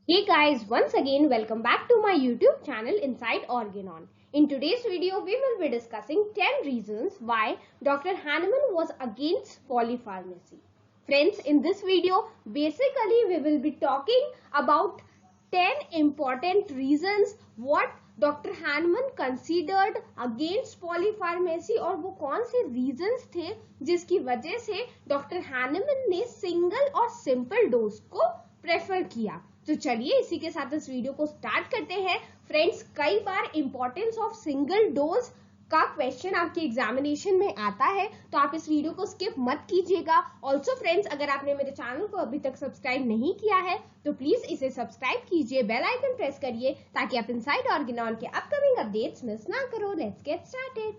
Hey guys, once again welcome back to my YouTube channel Inside Organon. In today's video, we will be discussing 10 reasons why Dr. Hahnemann was against polypharmacy. Friends, in this video, basically we will be talking about 10 important reasons what doctor Hahnemann considered against polypharmacy और वो कौन से reasons थे जिसकी वजह से doctor Hahnemann ने single और सिंपल डोज को प्रेफर किया। तो चलिए इसी के साथ इस वीडियो को स्टार्ट करते हैं। फ्रेंड्स, कई बार इंपॉर्टेंस ऑफ सिंगल डोज का क्वेश्चन आपके एग्जामिनेशन में आता है, तो आप इस वीडियो को स्किप मत कीजिएगा। ऑल्सो फ्रेंड्स, अगर आपने मेरे चैनल को अभी तक सब्सक्राइब नहीं किया है तो प्लीज इसे सब्सक्राइब कीजिए, बेल आइकन प्रेस करिए ताकि आप इनसाइड ऑर्गेनॉन के अपकमिंग अपडेट्स मिस ना करो। Let's get started.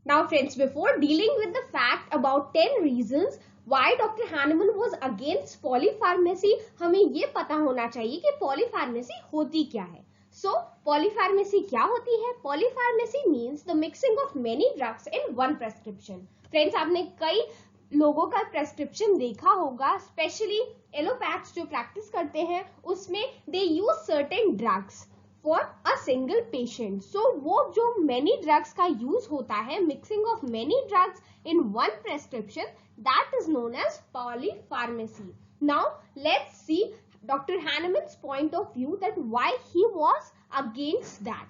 Now friends, before dealing with the fact about 10 reasons why Dr. Hahnemann was against polypharmacy, हमें ये पता होना चाहिए कि polypharmacy होती क्या है। So, polypharmacy क्या होती है? Polypharmacy means the mixing of many drugs in one prescription. Friends, आपने कई लोगों का प्रेस्क्रिप्शन देखा होगा, स्पेशली एलोपैथ्स जो प्रैक्टिस करते हैं उसमें they use certain drugs for a single patient. So वो जो मेनी ड्रग्स का यूज होता है, mixing of many drugs in one prescription, that is known as polypharmacy. Now let's see Dr. Hahnemann's point of view that why he was against that.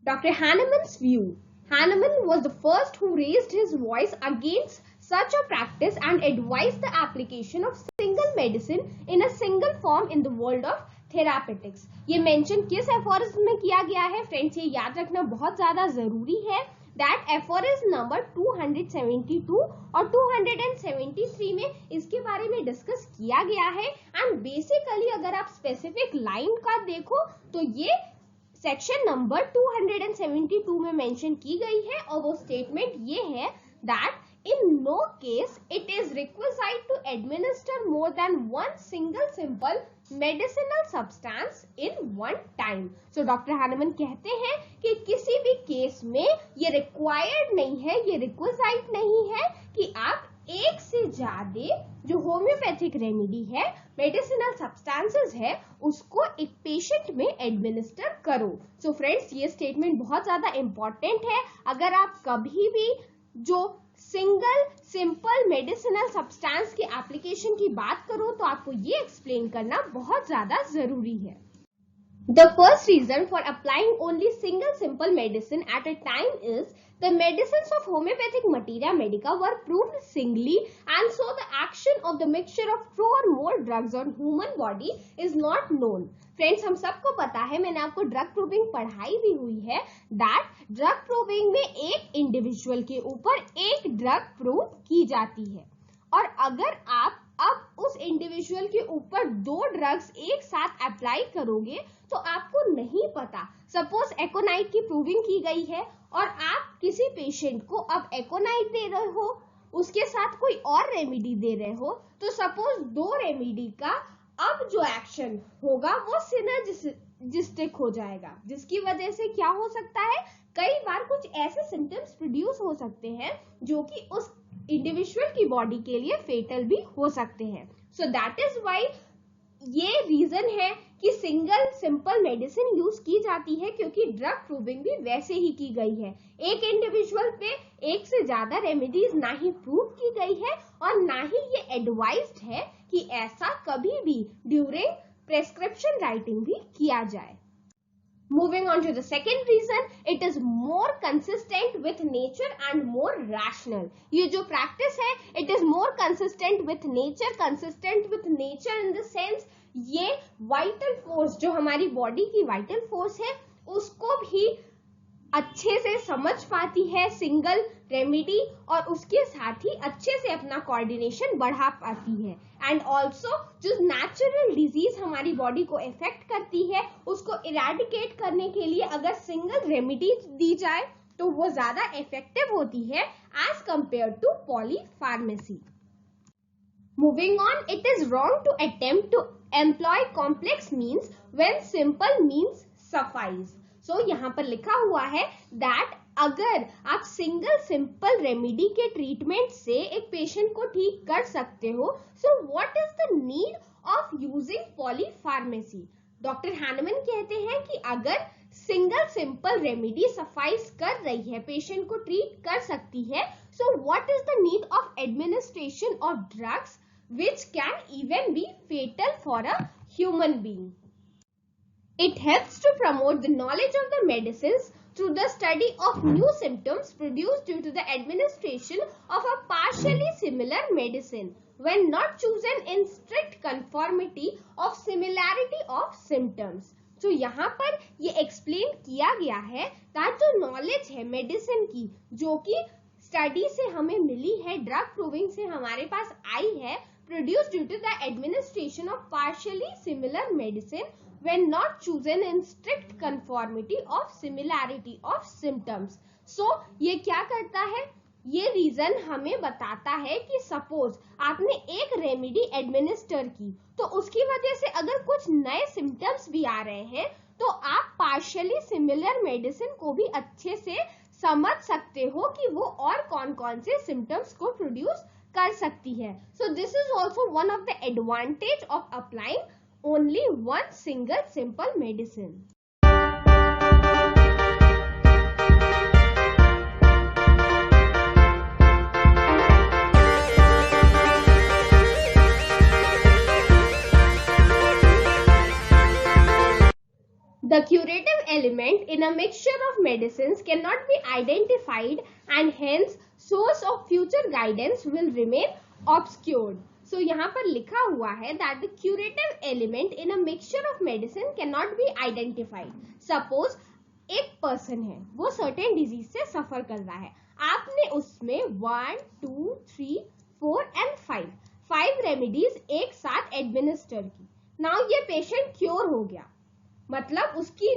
Dr. Hahnemann's view. Hahnemann was the first who raised his voice against such a practice and advised the application of single medicine in a single form in the world of therapeutics. ये mention किस aphorism में किया गया है friends, ये याद रखना बहुत ज्यादा जरूरी है। दैट एफोरिज्म नंबर 272 और 273 में इसके बारे में डिस्कस किया गया है। एंड बेसिकली अगर आप स्पेसिफिक लाइन का देखो तो ये सेक्शन नंबर 272 में मेंशन की गई है और वो स्टेटमेंट ये है that in no case it is requisite to administer more than one single simple medicinal substance in one time. So doctor Hahnemann कहते हैं कि किसी भी केस में ये रिक्वायर्ड नहीं है, ये रिक्विजाइट नहीं है कि आप एक से ज्यादा जो होम्योपैथिक रेमेडी है, मेडिसिनल सब्सटेंसेस है, उसको एक पेशेंट में एडमिनिस्टर करो। सो फ्रेंड्स, ये स्टेटमेंट बहुत ज्यादा इंपॉर्टेंट है। अगर आप कभी भी जो सिंगल सिंपल मेडिसिनल सब्सटेंस के एप्लीकेशन की बात करो तो आपको ये एक्सप्लेन करना बहुत ज्यादा जरूरी है। The first reason for applying only single simple medicine at a time is the medicines of homeopathic Materiamedica were proved singly, and so the action of the mixture of two or more drugs on human body is not known. Friends, हम सबको पता है, मैंने आपको drug proving पढ़ाई भी हुई है, दैट ड्रग प्रूविंग में एक इंडिविजुअल के ऊपर एक ड्रग प्रूव की जाती है और अगर आप अब उस इंडिविजुअल के ऊपर दो ड्रग्स एक साथ अप्लाई करोगे तो आपको नहीं पता। सपोज एकोनाइट की प्रूविंग की गई है और आप किसी पेशेंट को अब एकोनाइट दे रहे हो, उसके साथ कोई और रेमेडी दे रहे हो, तो सपोज दो रेमेडी का अब जो एक्शन होगा वो सिनर्जिस्टिक हो जाएगा, जिसकी वजह से क्या हो सकता है, कई बार कुछ ऐसे सिम्टम्स प्रोड्यूस हो सकते हैं जो कि उस इंडिविजुअल की बॉडी के लिए फेटल भी हो सकते हैं। सो दैट इज व्हाई ये रीजन है कि सिंगल सिंपल मेडिसिन यूज की जाती है, क्योंकि ड्रग प्रूविंग भी वैसे ही की गई है। एक इंडिविजुअल पे एक से ज्यादा रेमेडीज ना ही प्रूव की गई है और ना ही ये एडवाइज्ड है कि ऐसा कभी भी ड्यूरिंग प्रेस्क्रिप्शन राइटिंग भी किया जाए। Moving on to the second reason, it is more consistent with nature and more rational. ये जो practice है, it is more consistent with nature in the sense ये vital force जो हमारी body की vital force है उसको भी अच्छे से समझ पाती है सिंगल रेमेडी और उसके साथ ही अच्छे से अपना कोऑर्डिनेशन बढ़ा पाती है। एंड ऑल्सो जो नेचुरल डिजीज हमारी बॉडी को इफेक्ट करती है उसको इरेडिकेट करने के लिए अगर सिंगल रेमेडी दी जाए तो वो ज्यादा इफेक्टिव होती है as compared to polypharmacy. Moving on, it is wrong to attempt to employ complex means when simple means suffice. So यहाँ पर लिखा हुआ है दैट अगर आप सिंगल सिंपल रेमेडी के ट्रीटमेंट से एक पेशेंट को ठीक कर सकते हो, so what is the need of using polypharmacy. Doctor Hahnemann कहते हैं कि अगर सिंगल सिंपल रेमेडी सफाइस कर रही है, पेशेंट को ट्रीट कर सकती है, सो what is the need of administration of drugs which can even be fatal for a human being. It helps to promote the knowledge of the medicines through the study of new symptoms produced due to the administration of a partially similar medicine when not chosen in strict conformity of similarity of symptoms. तो यहाँ पर ये explain किया गया है that जो knowledge है medicine की, जो कि स्टडी से हमें मिली है, ड्रग प्रूविंग से हमारे पास आई है, produced due to the administration of partially similar medicine when not chosen in strict conformity of similarity of symptoms. So ये क्या करता है, ये रीजन हमें बताता है कि सपोज आपने एक रेमेडी एडमिनिस्टर की, तो उसकी वजह से अगर कुछ नए सिम्टम्स भी आ रहे हैं, तो आप पार्शियली सिमिलर मेडिसिन को भी अच्छे से समझ सकते हो कि वो और कौन कौन से सिम्टम्स को प्रोड्यूस कर सकती है. So this is also one of the advantage of applying only one single simple medicine. The curative element in a mixture of medicines cannot be identified and hence source of future guidance will remain obscured. So यहाँ पर लिखा हुआ है that the curative element in a mixture of medicine cannot be identified. Suppose एक person है, वो certain disease से सफर कर रहा है, आपने उसमें 1, 2, 3, 4 and 5 रेमेडीज एक साथ एडमिनिस्टर की. नाउ ये पेशेंट क्योर हो गया, मतलब उसकी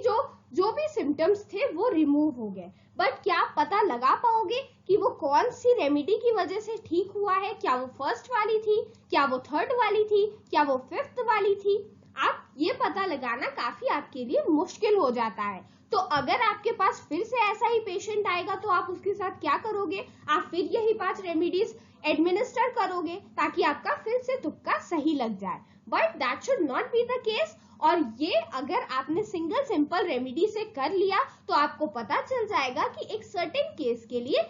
जो भी सिम्टम्स थे वो रिमूव हो गए, बट क्या आप पता लगा पाओगे कि वो कौन सी रेमेडी की वजह से ठीक हुआ है? क्या वो फर्स्ट वाली थी, क्या वो थर्ड वाली थी, क्या वो फिफ्थ वाली थी? आप ये पता लगाना काफी आपके लिए मुश्किल हो जाता है. तो अगर आपके पास फिर से ऐसा ही पेशेंट आएगा तो आप उसके साथ क्या करोगे? आप फिर यही 5 रेमेडीज एडमिनिस्टर करोगे ताकि आपका फिर से तुक्का सही लग जाए. But that should not be the case. और ये अगर आपने सिंगल सिंपल रेमेडी से कर लिया तो आपको पता चल जाएगा कि एक सर्टेन केस के लिए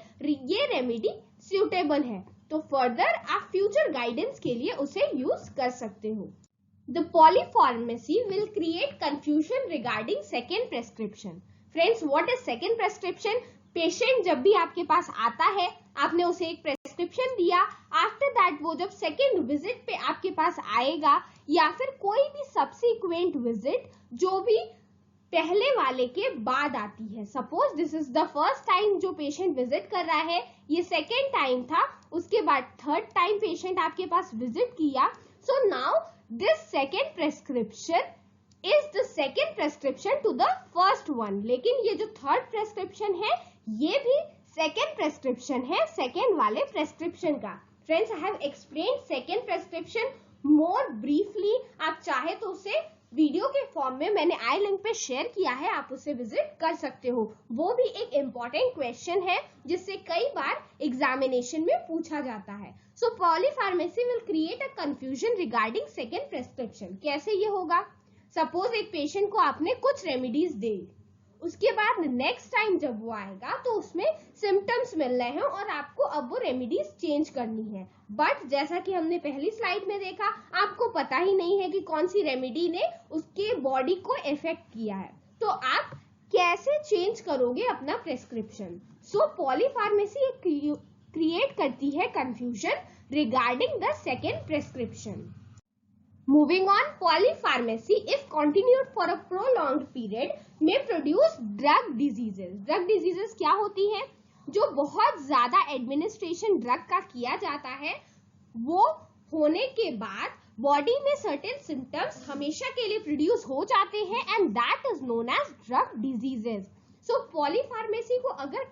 ये रेमेडी सूटेबल है, तो फर्दर आप फ्यूचर गाइडेंस के लिए उसे यूज कर सकते हो. The polypharmacy will create confusion regarding second prescription. Friends, what is second prescription? Patient जब भी आपके पास आता है, आपने उसे एक प्रेस्क्रिप्शन दिया, आफ्टर दैट वो जब सेकेंड विजिट पे आपके पास आएगा या फिर कोई भी सब्सिक्वेंट विजिट जो भी पहले वाले के बाद आती है, suppose this is the first time जो पेशेंट विजिट कर रहा है, ये सेकेंड टाइम था, उसके बाद थर्ड टाइम पेशेंट आपके पास विजिट किया, so now this second prescription is the second prescription to the first one. लेकिन ये जो थर्ड प्रेस्क्रिप्शन है ये भी सेकेंड प्रेस्क्रिप्शन है सेकेंड वाले प्रेस्क्रिप्शन का. Friends, I have explained second prescription more briefly. आप चाहे तो उसे वीडियो के फॉर्म में मैंने आई लिंक पे शेयर किया है, आप उसे विजिट कर सकते हो. वो भी एक इम्पॉर्टेंट क्वेश्चन है जिससे कई बार एग्जामिनेशन में पूछा जाता है. So polypharmacy will create a confusion regarding second prescription. कैसे ये होगा? सपोज एक पेशेंट को आपने कुछ रेमेडीज दी, उसके बाद नेक्स्ट टाइम जब वो आएगा तो उसमें सिम्टम्स मिल रहे हैं और आपको अब वो रेमेडीज चेंज करनी है, बट जैसा कि हमने पहली स्लाइड में देखा, आपको पता ही नहीं है कि कौन सी रेमेडी ने उसके बॉडी को इफेक्ट किया है, तो आप कैसे चेंज करोगे अपना प्रेस्क्रिप्शन? सो पॉलीफार्मेसी क्रिएट करती है confusion regarding the second prescription. Moving on, polypharmacy, if continued for a prolonged period, may produce drug diseases. Drug diseases क्या होती है? जो बहुत ज्यादा एडमिनिस्ट्रेशन ड्रग का किया जाता है, वो होने के बाद बॉडी में सर्टेन सिम्टम्स हमेशा के लिए प्रोड्यूस हो जाते हैं and that is known as drug diseases. So polypharmacy को अगर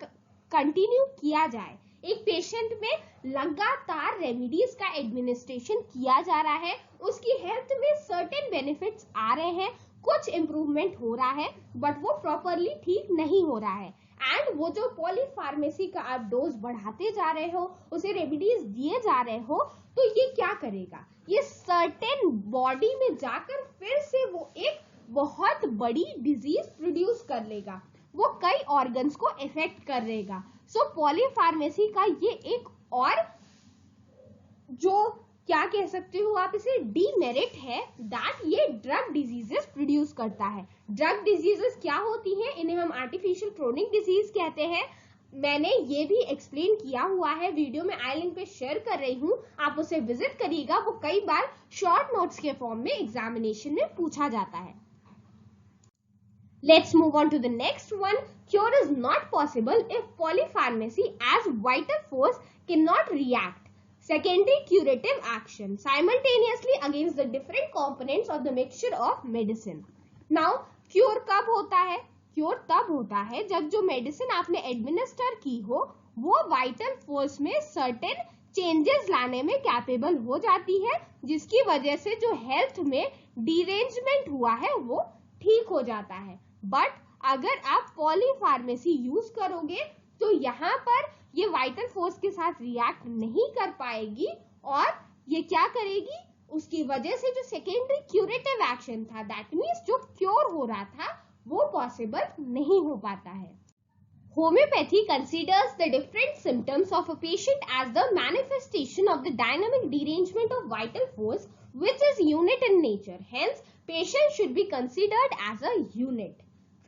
कंटिन्यू किया जाए, एक पेशेंट में लगातार रेमेडीज का एडमिनिस्ट्रेशन किया जा रहा है, उसकी हेल्थ में सर्टेन बेनिफिट्स आ रहे हैं, कुछ इम्प्रूवमेंट हो रहा है बट वो प्रॉपरली ठीक नहीं हो रहा है। एंड वो जो पॉलीफार्मेसी का आप डोज बढ़ाते जा रहे हो, उसे रेमेडीज दिए जा रहे हो, तो ये क्या करेगा, ये सर्टेन बॉडी में जाकर फिर से वो एक बहुत बड़ी डिजीज प्रोड्यूस कर लेगा, वो कई ऑर्गन्स को इफेक्ट कर देगा। सो पॉलीफार्मेसी का ये एक और जो क्या कह सकते हो आप इसे डीमेरिट है, दैट ये ड्रग डिजीजेस प्रोड्यूस करता है। ड्रग डिजीजेस क्या होती हैं, इन्हें हम आर्टिफिशियल क्रोनिक डिजीज कहते हैं। मैंने ये भी एक्सप्लेन किया हुआ है, वीडियो में आई लिंक पे शेयर कर रही हूँ, आप उसे विजिट करिएगा, वो कई बार शॉर्ट नोट्स के फॉर्म में एग्जामिनेशन में पूछा जाता है। Let's move on to the next one. Cure is not possible if polypharmacy as vital force cannot react secondary curative action simultaneously against the different components of the mixture of medicine. Now, cure कब होता है? Cure तब होता है जब जो medicine आपने administer की हो वो वाइटल फोर्स में सर्टेन चेंजेस लाने में कैपेबल हो जाती है, जिसकी वजह से जो हेल्थ में डिरेंजमेंट हुआ है वो ठीक हो जाता है। बट अगर आप पॉलीफार्मेसी यूज करोगे तो यहाँ पर ये वाइटल फोर्स के साथ रिएक्ट नहीं कर पाएगी और ये क्या करेगी, उसकी वजह से जो सेकेंडरी क्यूरेटिव एक्शन था, दैट मीन्स जो क्योर हो रहा था, वो पॉसिबल नहीं हो पाता है। Homeopathy considers the different symptoms of a patient as the manifestation of the dynamic derangement of vital force, which is unit in nature. Hence, patient should be considered as a unit.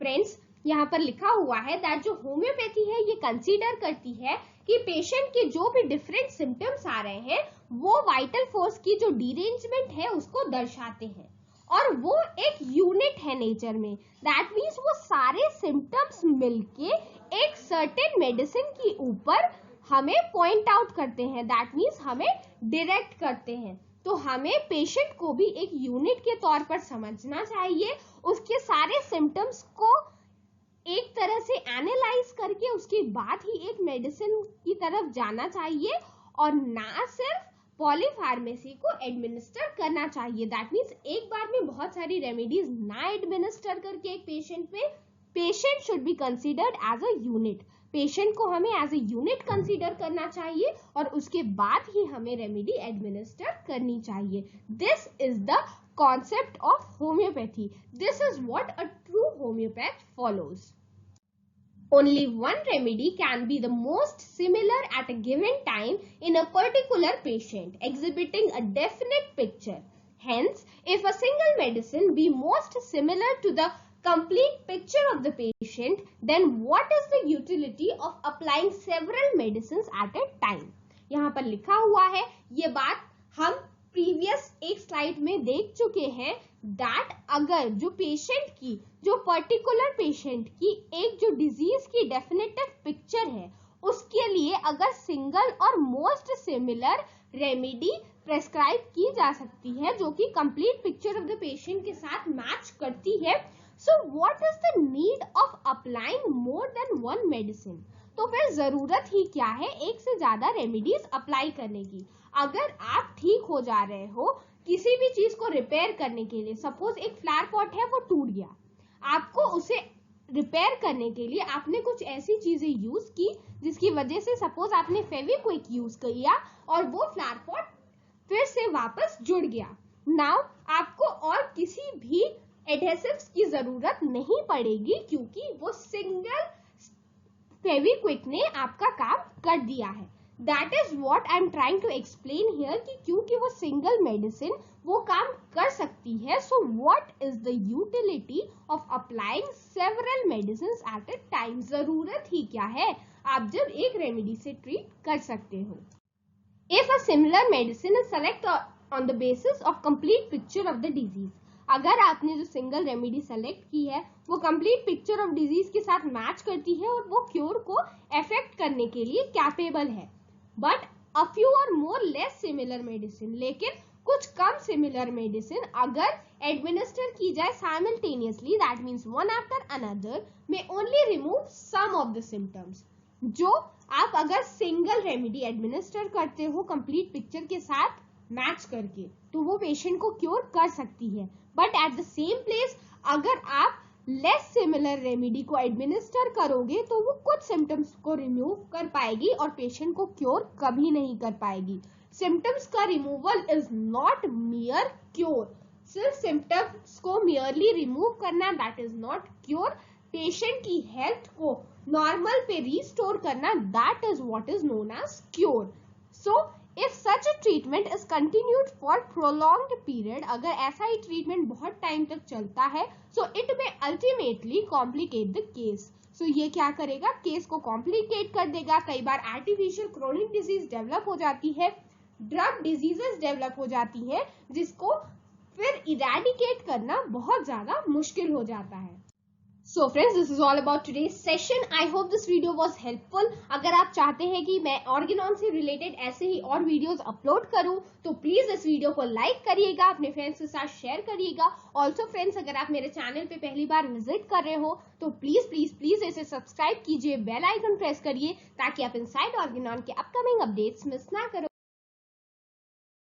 Friends, यहाँ पर लिखा हुआ है that जो homeopathy है ये consider करती है कि पेशेंट के जो भी डिफरेंट सिम्टम्स आ रहे हैं वो वाइटल फोर्स की जो डिरेंजमेंट है उसको दर्शाते हैं और वो एक यूनिट है नेचर में। दैट मीन्स वो सारे सिम्टम्स मिलके एक सर्टेन मेडिसिन के ऊपर हमें पॉइंट आउट करते हैं, दैट मीन्स हमें डायरेक्ट करते हैं। तो हमें पेशेंट को भी एक यूनिट के तौर पर समझना चाहिए, उसके सारे सिम्टम्स को एक तरह से एनालाइज करके उसके बाद ही एक मेडिसिन की तरफ जाना चाहिए और ना सिर्फ पॉलीफार्मेसी को एडमिनिस्टर करना चाहिए। दैट मीन्स एक बार में बहुत सारी रेमेडीज ना एडमिनिस्टर करके एक पेशेंट पे, patient should be considered as a unit. Patient को हमें एज अ यूनिट कंसीडर करना चाहिए और उसके बाद ही हमें रेमेडी एडमिनिस्टर करनी चाहिए। This is the concept of homeopathy. This is what a true homeopath follows. Only one remedy can be the most similar at a given time in a particular patient, exhibiting a definite picture. Hence, if a single medicine be most similar to the complete picture of the patient, then what is the utility of applying several medicines at a time? यहाँ पर लिखा हुआ है, ये बात हम previous एक slide में देख चुके हैं, दैट अगर जो पेशेंट की, जो पर्टिकुलर पेशेंट की एक जो डिजीज की डेफिनेटिव पिक्चर है, उसके लिए अगर सिंगल और मोस्ट सिमिलर रेमेडी प्रेस्क्राइब की जा सकती है जो कि complete picture of the patient के साथ मैच करती है, सो what is the need of applying more than one medicine? तो फिर जरूरत ही क्या है एक से ज्यादा रेमेडीज अप्लाई करने की? अगर आप ठीक हो जा रहे हो किसी भी चीज को रिपेयर करने के लिए, सपोज एक फ्लावर पॉट है वो टूट गया, आपको उसे रिपेयर करने के लिए आपने कुछ ऐसी चीजें यूज की जिसकी वजह से सपोज आपने फेविक्विक यूज किया और वो फ्लावर पॉट फिर से वापस जुड़ गया। नाउ आपको और किसी भी एडहेसिव्स की जरूरत नहीं पड़ेगी क्योंकि वो सिंगल फेविक्विक ने आपका काम कर दिया है। That is what I am trying to explain here कि क्योंकि वो सिंगल मेडिसिन वो काम कर सकती है, so what is the utility of applying several medicines at a time? जरूरत ही क्या है, आप जब एक रेमेडी से ट्रीट कर सकते हो। If a similar medicine is selected on the basis of complete picture of the disease, अगर आपने जो सिंगल रेमेडी सेलेक्ट की है वो कंप्लीट पिक्चर ऑफ डिजीज के साथ मैच करती है और वो क्योर को अफेक्ट करने के लिए कैपेबल है, बट अ फ्यू और मोर लेस सिमिलर मेडिसिन, लेकिन कुछ कम सिमिलर मेडिसिन अगर एडमिनिस्टर की जाए simultaneously, that means one after another, may only remove some of the symptoms. जो आप अगर सिंगल रेमेडी एडमिनिस्टर करते हो कंप्लीट पिक्चर के साथ मैच करके, तो वो पेशेंट को क्योर कर सकती है, but at the same place अगर आप लेस सिमिलर रेमेडी को एडमिनिस्टर करोगे तो वो कुछ सिम्टम्स को रिमूव कर पाएगी और पेशेंट को क्योर कभी नहीं कर पाएगी। सिम्टम्स का removal is not mere cure. सिर्फ सिम्टम्स को मियरली रिमूव करना that is not cure. Patient की हेल्थ को नॉर्मल पे रिस्टोर करना that is what is known as cure. So if such a treatment is continued for prolonged period, अगर ऐसा ही treatment बहुत टाइम तक चलता है, so it may ultimately complicate the case. So ये क्या करेगा, केस को कॉम्प्लिकेट कर देगा। कई बार आर्टिफिशियल क्रोनिक डिजीज डेवलप हो जाती है, ड्रग डिजीजेस डेवलप हो जाती है, जिसको फिर इरेडिकेट करना बहुत ज्यादा मुश्किल हो जाता है। So friends, this is all about today's session. I hope this video was helpful. अगर आप चाहते हैं कि मैं ऑर्गेनॉन से रिलेटेड ऐसे ही और वीडियोस अपलोड करूं, तो प्लीज इस वीडियो को लाइक करिएगा, अपने फ्रेंड्स के साथ शेयर करिएगा। ऑल्सो फ्रेंड्स, अगर आप मेरे चैनल पे पहली बार विजिट कर रहे हो तो प्लीज प्लीज प्लीज इसे सब्सक्राइब कीजिए, बेल आइकन प्रेस करिए ताकि आप इनसाइड ऑर्गेनॉन के अपकमिंग अपडेट्स मिस ना करो।